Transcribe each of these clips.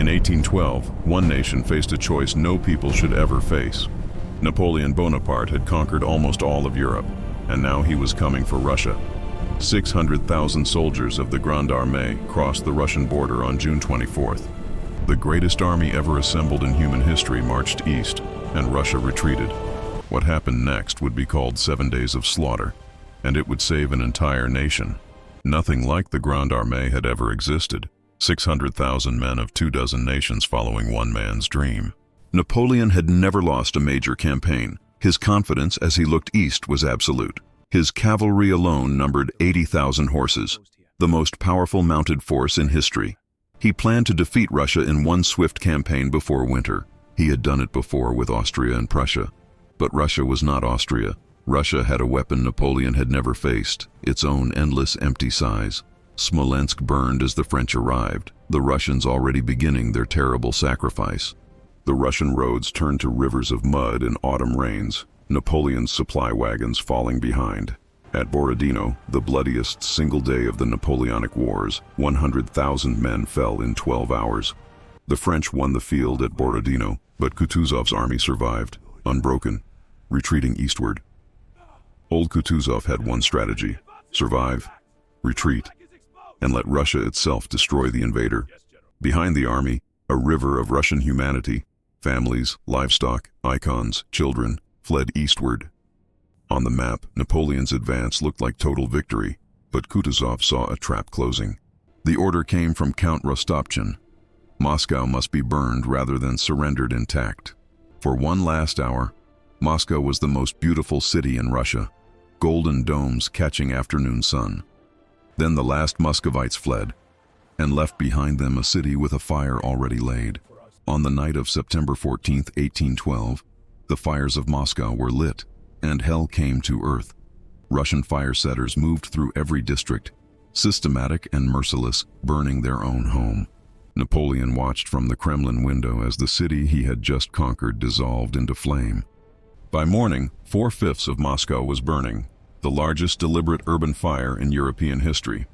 In 1812, one nation faced a choice no people should ever face. Napoleon Bonaparte had conquered almost all of Europe, and now he was coming for Russia. 600,000 soldiers of the Grand Armée crossed the Russian border on June 24th. The greatest army ever assembled in human history marched east, and Russia retreated. What happened next would be called 7 days of slaughter, and it would save an entire nation. Nothing like the Grand Armée had ever existed. 600,000 men of 24 nations following one man's dream. Napoleon had never lost a major campaign. His confidence as he looked east was absolute. His cavalry alone numbered 80,000 horses, the most powerful mounted force in history. He planned to defeat Russia in one swift campaign before winter. He had done it before with Austria and Prussia. But Russia was not Austria. Russia had a weapon Napoleon had never faced, its own endless empty size. Smolensk burned as the French arrived, the Russians already beginning their terrible sacrifice. The Russian roads turned to rivers of mud in autumn rains, Napoleon's supply wagons falling behind. At Borodino, the bloodiest single day of the Napoleonic Wars, 100,000 men fell in 12 hours. The French won the field at Borodino, but Kutuzov's army survived, unbroken, retreating eastward. Old Kutuzov had one strategy: survive, retreat, and let Russia itself destroy the invader. Behind the army, a river of Russian humanity, families, livestock, icons, children, fled eastward. On the map, Napoleon's advance looked like total victory, but Kutuzov saw a trap closing. The order came from Count Rostopchin. Moscow must be burned rather than surrendered intact. For one last hour, Moscow was the most beautiful city in Russia, golden domes catching afternoon sun. Then the last Muscovites fled, and left behind them a city with a fire already laid. On the night of September 14, 1812, the fires of Moscow were lit, and hell came to earth. Russian fire setters moved through every district, systematic and merciless, burning their own home. Napoleon watched from the Kremlin window as the city he had just conquered dissolved into flame. By morning, 4/5 of Moscow was burning, the largest deliberate urban fire in European history.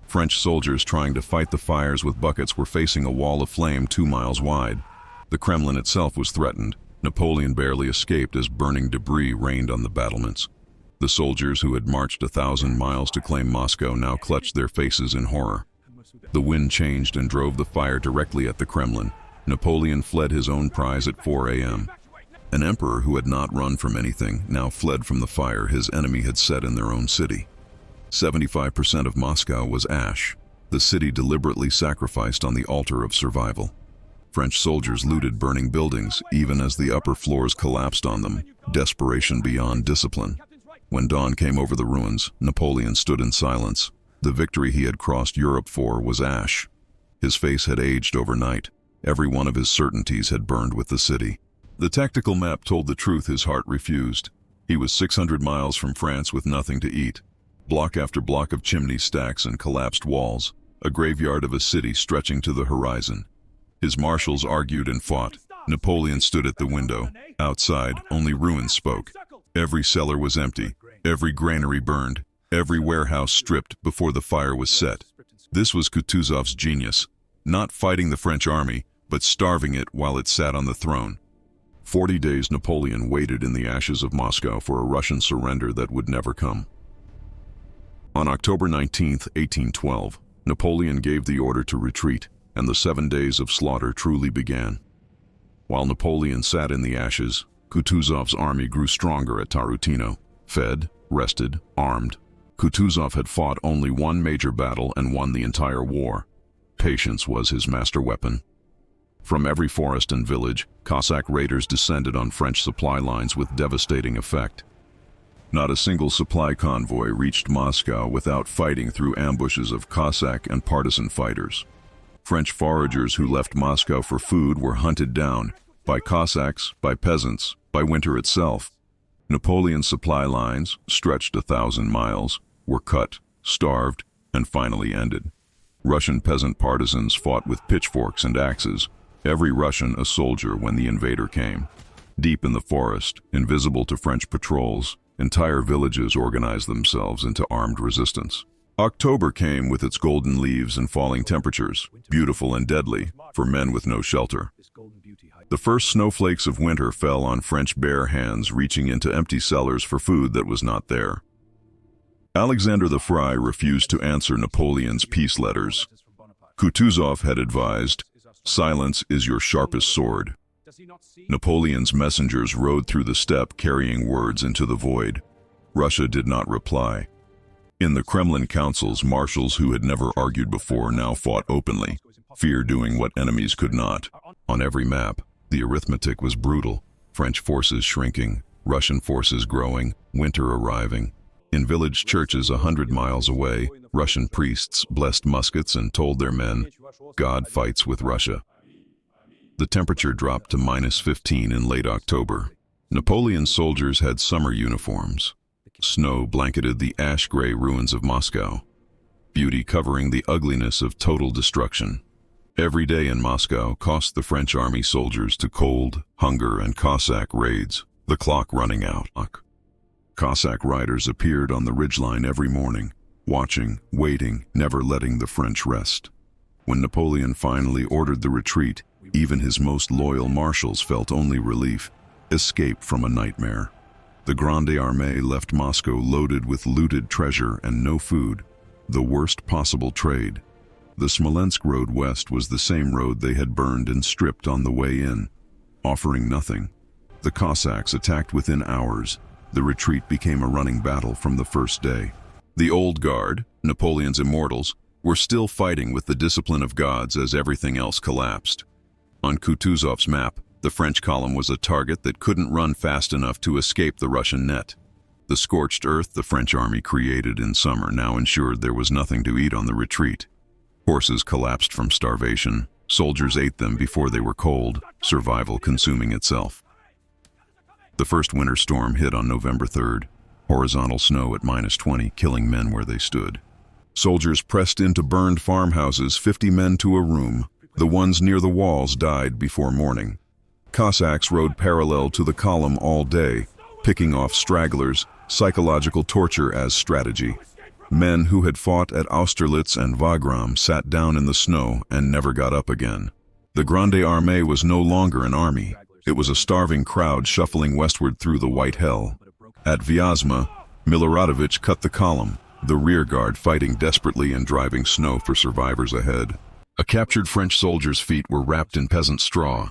French soldiers trying to fight the fires with buckets were facing a wall of flame 2 miles wide. The Kremlin itself was threatened. Napoleon barely escaped as burning debris rained on the battlements. The soldiers who had marched 1,000 miles to claim Moscow now clutched their faces in horror. The wind changed and drove the fire directly at the Kremlin. Napoleon fled his own prize at 4 a.m. An emperor who had not run from anything now fled from the fire his enemy had set in their own city. 75% of Moscow was ash, the city deliberately sacrificed on the altar of survival. French soldiers looted burning buildings even as the upper floors collapsed on them, desperation beyond discipline. When dawn came over the ruins, Napoleon stood in silence. The victory he had crossed Europe for was ash. His face had aged overnight. Every one of his certainties had burned with the city. The tactical map told the truth his heart refused. He was 600 miles from France with nothing to eat. Block after block of chimney stacks and collapsed walls, a graveyard of a city stretching to the horizon. His marshals argued and fought. Napoleon stood at the window. Outside, only ruins spoke. Every cellar was empty, every granary burned, every warehouse stripped before the fire was set. This was Kutuzov's genius, not fighting the French army, but starving it while it sat on the throne. 40 days Napoleon waited in the ashes of Moscow for a Russian surrender that would never come. On October 19, 1812, Napoleon gave the order to retreat, and the 7 days of slaughter truly began. While Napoleon sat in the ashes, Kutuzov's army grew stronger at Tarutino, fed, rested, armed. Kutuzov had fought only one major battle and won the entire war. Patience was his master weapon. From every forest and village, Cossack raiders descended on French supply lines with devastating effect. Not a single supply convoy reached Moscow without fighting through ambushes of Cossack and partisan fighters. French foragers who left Moscow for food were hunted down by Cossacks, by peasants, by winter itself. Napoleon's supply lines, stretched 1,000 miles, were cut, starved, and finally ended. Russian peasant partisans fought with pitchforks and axes, every Russian a soldier when the invader came. Deep in the forest, invisible to French patrols, entire villages organized themselves into armed resistance. October came with its golden leaves and falling temperatures, beautiful and deadly for men with no shelter. The first snowflakes of winter fell on French bare hands reaching into empty cellars for food that was not there. Alexander the Frey refused to answer Napoleon's peace letters. Kutuzov had advised, "Silence is your sharpest sword." Napoleon's messengers rode through the steppe carrying words into the void. Russia did not reply. In the Kremlin councils, marshals who had never argued before now fought openly, fear doing what enemies could not. On every map, the arithmetic was brutal. French forces shrinking, Russian forces growing, winter arriving. In village churches 100 miles away, Russian priests blessed muskets and told their men, "God fights with Russia." The temperature dropped to -15 in late October. Napoleon's soldiers had summer uniforms. Snow blanketed the ash-gray ruins of Moscow, beauty covering the ugliness of total destruction. Every day in Moscow cost the French army soldiers to cold, hunger, and Cossack raids, the clock running out. Cossack riders appeared on the ridgeline every morning, watching, waiting, never letting the French rest. When Napoleon finally ordered the retreat, even his most loyal marshals felt only relief, escape from a nightmare. The Grand Armée left Moscow loaded with looted treasure and no food, the worst possible trade. The Smolensk road west was the same road they had burned and stripped on the way in, offering nothing. The Cossacks attacked within hours. The retreat became a running battle from the first day. The old guard, Napoleon's immortals, were still fighting with the discipline of gods as everything else collapsed. On Kutuzov's map, the French column was a target that couldn't run fast enough to escape the Russian net. The scorched earth the French army created in summer now ensured there was nothing to eat on the retreat. Horses collapsed from starvation. Soldiers ate them before they were cold, survival consuming itself. The first winter storm hit on November 3rd, horizontal snow at -20, killing men where they stood. Soldiers pressed into burned farmhouses, 50 men to a room. The ones near the walls died before morning. Cossacks rode parallel to the column all day, picking off stragglers, psychological torture as strategy. Men who had fought at Austerlitz and Wagram sat down in the snow and never got up again. The Grand Armée was no longer an army. It was a starving crowd shuffling westward through the white hell. At Vyazma, Miloradovich cut the column, the rear guard fighting desperately and driving snow for survivors ahead. A captured French soldier's feet were wrapped in peasant straw,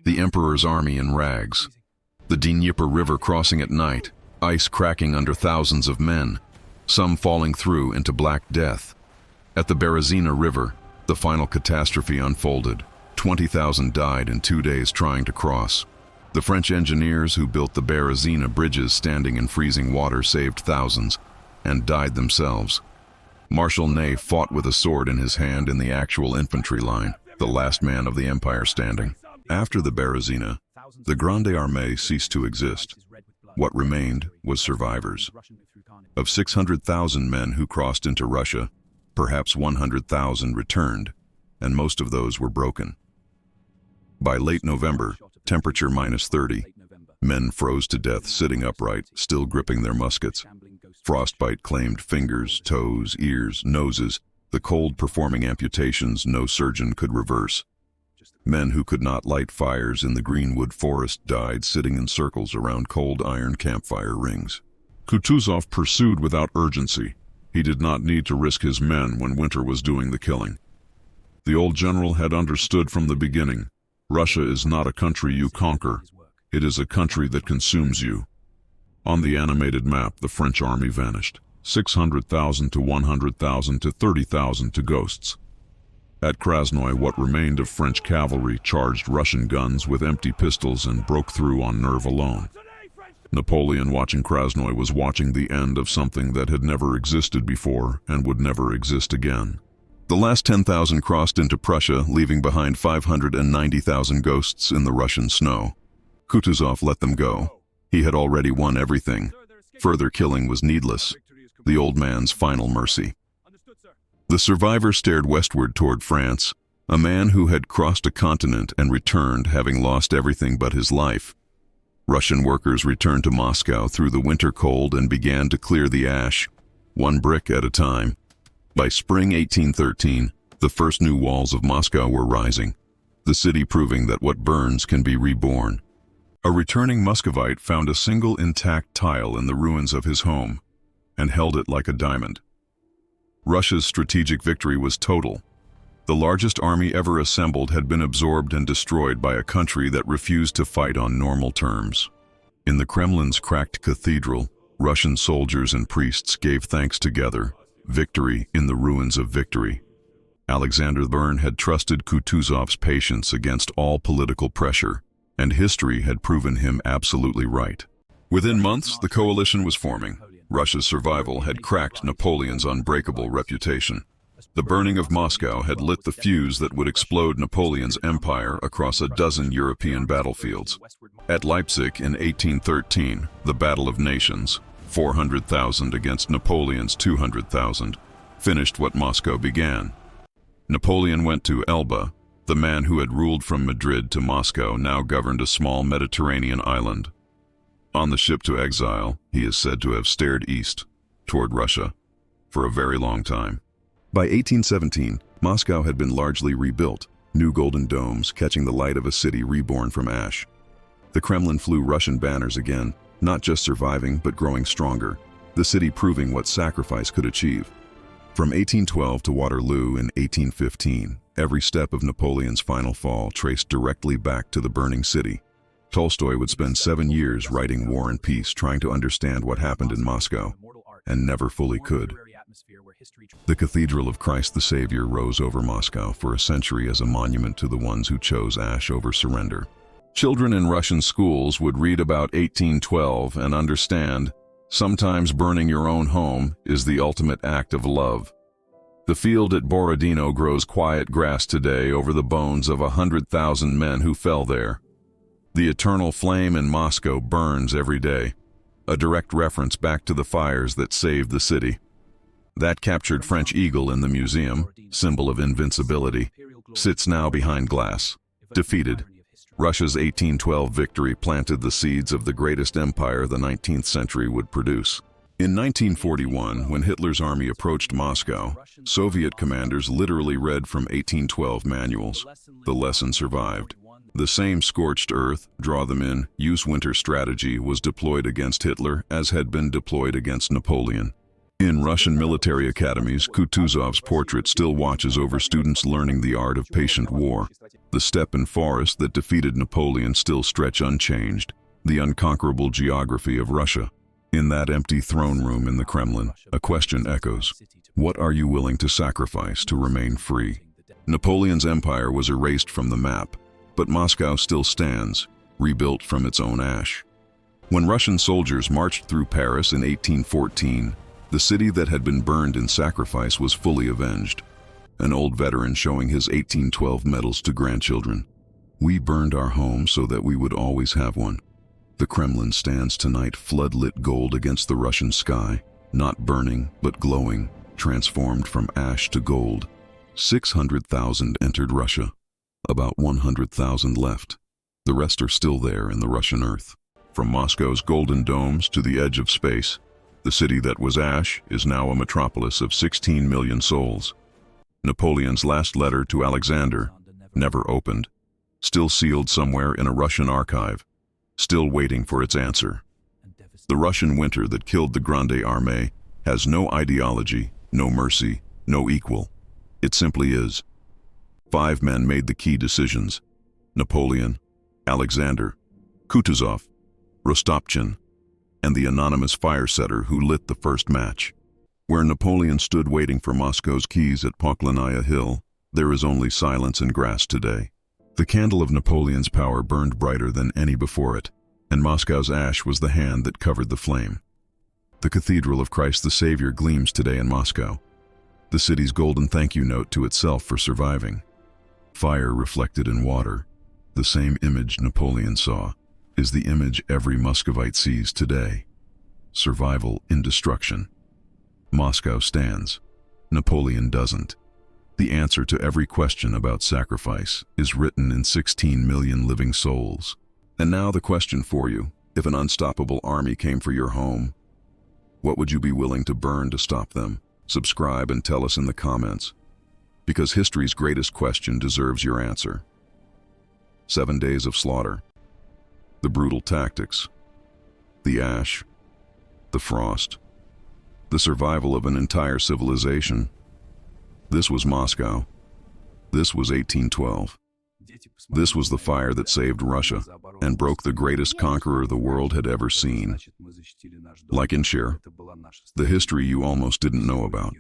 the Emperor's army in rags. The Dnieper River crossing at night, ice cracking under thousands of men, some falling through into black death. At the Berezina River, the final catastrophe unfolded. 20,000 died in 2 days trying to cross. The French engineers who built the Berezina bridges standing in freezing water saved thousands, and died themselves. Marshal Ney fought with a sword in his hand in the actual infantry line, the last man of the empire standing. After the Berezina, the Grande Armée ceased to exist. What remained was survivors. Of 600,000 men who crossed into Russia, perhaps 100,000 returned, and most of those were broken. By late November, temperature -30, men froze to death sitting upright, still gripping their muskets. Frostbite claimed fingers, toes, ears, noses, the cold performing amputations no surgeon could reverse. Men who could not light fires in the greenwood forest died sitting in circles around cold iron campfire rings. Kutuzov pursued without urgency. He did not need to risk his men when winter was doing the killing. The old general had understood from the beginning, Russia is not a country you conquer. It is a country that consumes you. On the animated map, the French army vanished. 600,000 to 100,000 to 30,000 to ghosts. At Krasnoy, what remained of French cavalry charged Russian guns with empty pistols and broke through on nerve alone. Napoleon, watching Krasnoy, was watching the end of something that had never existed before and would never exist again. The last 10,000 crossed into Prussia, leaving behind 590,000 ghosts in the Russian snow. Kutuzov let them go. He had already won everything. Further killing was needless. The old man's final mercy. The survivor stared westward toward France, a man who had crossed a continent and returned having lost everything but his life. Russian workers returned to Moscow through the winter cold and began to clear the ash, one brick at a time. By spring 1813, the first new walls of Moscow were rising, the city proving that what burns can be reborn. A returning Muscovite found a single intact tile in the ruins of his home and held it like a diamond. Russia's strategic victory was total. The largest army ever assembled had been absorbed and destroyed by a country that refused to fight on normal terms. In the Kremlin's cracked cathedral, Russian soldiers and priests gave thanks together, victory in the ruins of victory. Alexander Bern had trusted Kutuzov's patience against all political pressure, and history had proven him absolutely right. Within months, the coalition was forming. Russia's survival had cracked Napoleon's unbreakable reputation. The burning of Moscow had lit the fuse that would explode Napoleon's empire across a dozen European battlefields. At Leipzig in 1813, the Battle of Nations, 400,000 against Napoleon's 200,000, finished what Moscow began. Napoleon went to Elba. The man who had ruled from Madrid to Moscow now governed a small Mediterranean island. On the ship to exile, he is said to have stared east, toward Russia, for a very long time. By 1817, Moscow had been largely rebuilt, new golden domes catching the light of a city reborn from ash. The Kremlin flew Russian banners again, not just surviving but growing stronger, the city proving what sacrifice could achieve. From 1812 to Waterloo in 1815, every step of Napoleon's final fall traced directly back to the burning city. Tolstoy would spend 7 years writing War and Peace, trying to understand what happened in Moscow, and never fully could. The Cathedral of Christ the Savior rose over Moscow for a century as a monument to the ones who chose ash over surrender. Children in Russian schools would read about 1812 and understand, sometimes burning your own home is the ultimate act of love. The field at Borodino grows quiet grass today over the bones of 100,000 men who fell there. The eternal flame in Moscow burns every day, a direct reference back to the fires that saved the city. That captured French eagle in the museum, symbol of invincibility, sits now behind glass, defeated. Russia's 1812 victory planted the seeds of the greatest empire the 19th century would produce. In 1941, when Hitler's army approached Moscow, Soviet commanders literally read from 1812 manuals. The lesson survived. The same scorched earth, draw them in, use winter strategy was deployed against Hitler as had been deployed against Napoleon. In Russian military academies, Kutuzov's portrait still watches over students learning the art of patient war. The steppe and forest that defeated Napoleon still stretch unchanged, the unconquerable geography of Russia. In that empty throne room in the Kremlin, a question echoes. What are you willing to sacrifice to remain free? Napoleon's empire was erased from the map, but Moscow still stands, rebuilt from its own ash. When Russian soldiers marched through Paris in 1814, the city that had been burned in sacrifice was fully avenged. An old veteran showing his 1812 medals to grandchildren. We burned our home so that we would always have one. The Kremlin stands tonight flood-lit gold against the Russian sky, not burning, but glowing, transformed from ash to gold. 600,000 entered Russia. About 100,000 left. The rest are still there in the Russian earth. From Moscow's golden domes to the edge of space, the city that was ash is now a metropolis of 16 million souls. Napoleon's last letter to Alexander, never opened, still sealed somewhere in a Russian archive, still waiting for its answer. The Russian winter that killed the Grand Armée has no ideology, no mercy, no equal. It simply is. 5 men made the key decisions: Napoleon, Alexander, Kutuzov, Rostopchin, and the anonymous fire-setter who lit the first match. Where Napoleon stood waiting for Moscow's keys at Poklanaya Hill, there is only silence and grass today. The candle of Napoleon's power burned brighter than any before it, and Moscow's ash was the hand that covered the flame. The Cathedral of Christ the Savior gleams today in Moscow, the city's golden thank you note to itself for surviving. Fire reflected in water, the same image Napoleon saw, is the image every Muscovite sees today. Survival in destruction. Moscow stands. Napoleon doesn't. The answer to every question about sacrifice is written in 16 million living souls. And now the question for you: if an unstoppable army came for your home, what would you be willing to burn to stop them? Subscribe and tell us in the comments, because history's greatest question deserves your answer. 7 days of slaughter, the brutal tactics, the ash, the frost, the survival of an entire civilization. This was Moscow. This was 1812. This was the fire that saved Russia and broke the greatest conqueror the world had ever seen. Like and share the history you almost didn't know about.